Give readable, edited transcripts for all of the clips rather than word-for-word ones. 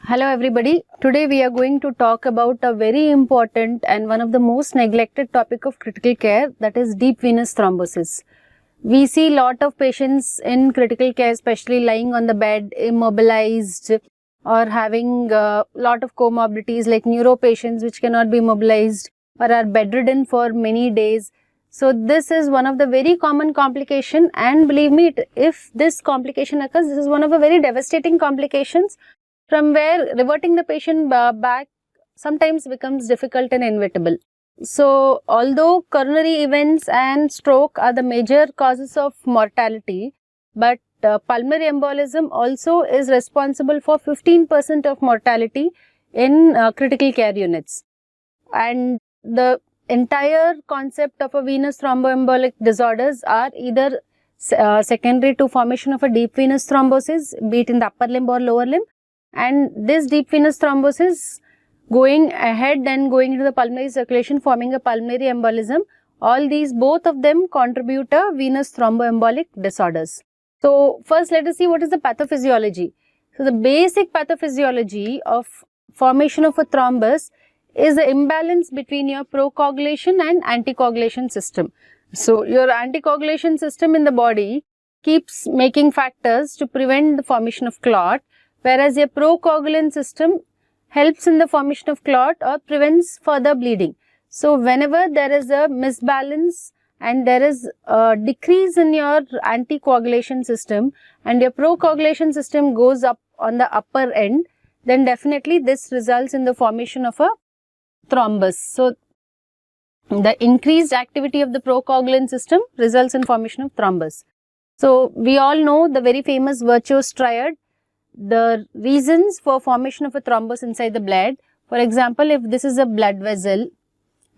Hello everybody. Today we are going to talk about a very important and one of the most neglected topic of critical care, that is deep venous thrombosis. We see lot of patients in critical care, especially lying on the bed, immobilized, or having a lot of comorbidities like neuro patients which cannot be mobilized or are bedridden for many days. So this is one of the very common complication, and believe me, if this complication occurs, this is one of the very devastating complications from where reverting the patient back sometimes becomes difficult and inevitable. So, although coronary events and stroke are the major causes of mortality, but pulmonary embolism also is responsible for 15% of mortality in critical care units. And the entire concept of a venous thromboembolic disorders are either secondary to formation of a deep venous thrombosis, be it in the upper limb or lower limb. And this deep venous thrombosis going ahead and going into the pulmonary circulation, forming a pulmonary embolism, all these, both of them contribute to venous thromboembolic disorders. So first let us see what is the pathophysiology. So the basic pathophysiology of formation of a thrombus is the imbalance between your procoagulation and anticoagulation system. So your anticoagulation system in the body keeps making factors to prevent the formation of clot, whereas your procoagulant system helps in the formation of clot or prevents further bleeding. So whenever there is a misbalance and there is a decrease in your anticoagulation system and your procoagulation system goes up on the upper end, then definitely this results in the formation of a thrombus. So the increased activity of the procoagulant system results in formation of thrombus. So we all know the very famous virtuous triad. The reasons for formation of a thrombus inside the blood. For example, if this is a blood vessel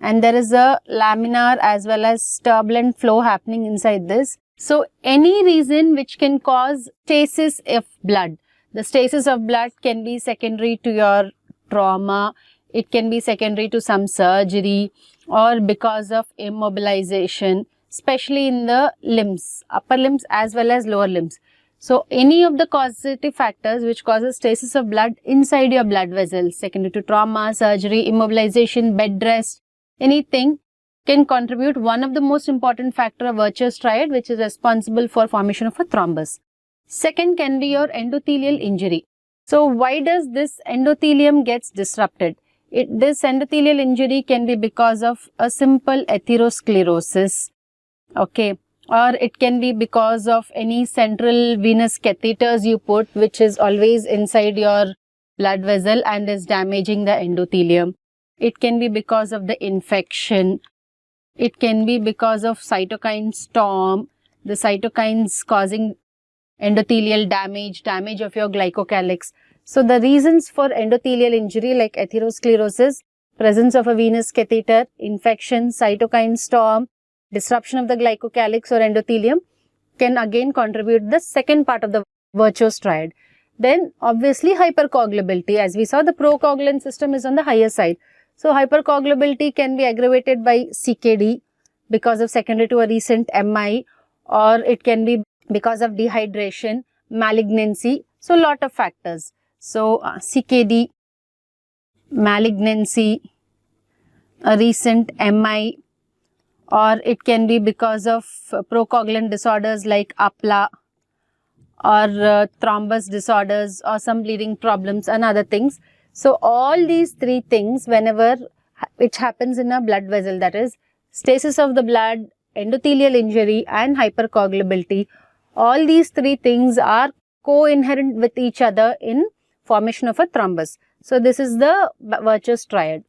and there is a laminar as well as turbulent flow happening inside this. So any reason which can cause stasis of blood. The stasis of blood can be secondary to your trauma, it can be secondary to some surgery, or because of immobilization, especially in the limbs, upper limbs as well as lower limbs. So any of the causative factors which causes stasis of blood inside your blood vessels, secondary to trauma, surgery, immobilization, bed rest, anything can contribute one of the most important factor of virtuous triad, which is responsible for formation of a thrombus. Second can be your endothelial injury. So why does this endothelium gets disrupted? This endothelial injury can be because of a simple atherosclerosis, okay, or it can be because of any central venous catheters you put, which is always inside your blood vessel and is damaging the endothelium. It can be because of the infection. It can be because of cytokine storm, the cytokines causing endothelial damage of your glycocalyx. So the reasons for endothelial injury like atherosclerosis, presence of a venous catheter, infection, cytokine storm, disruption of the glycocalyx or endothelium can again contribute the second part of the virtuous triad. Then obviously hypercoagulability. As we saw, the procoagulant system is on the higher side. So hypercoagulability can be aggravated by CKD because of secondary to a recent MI, or it can be because of dehydration, malignancy. So lot of factors. So CKD, malignancy, a recent MI, or it can be because of procoagulant disorders like APLA or thrombus disorders or some bleeding problems and other things. So all these three things, whenever which happens in a blood vessel, that is stasis of the blood, endothelial injury and hypercoagulability, all these three things are co-inherent with each other in formation of a thrombus. So this is the virtuous triad.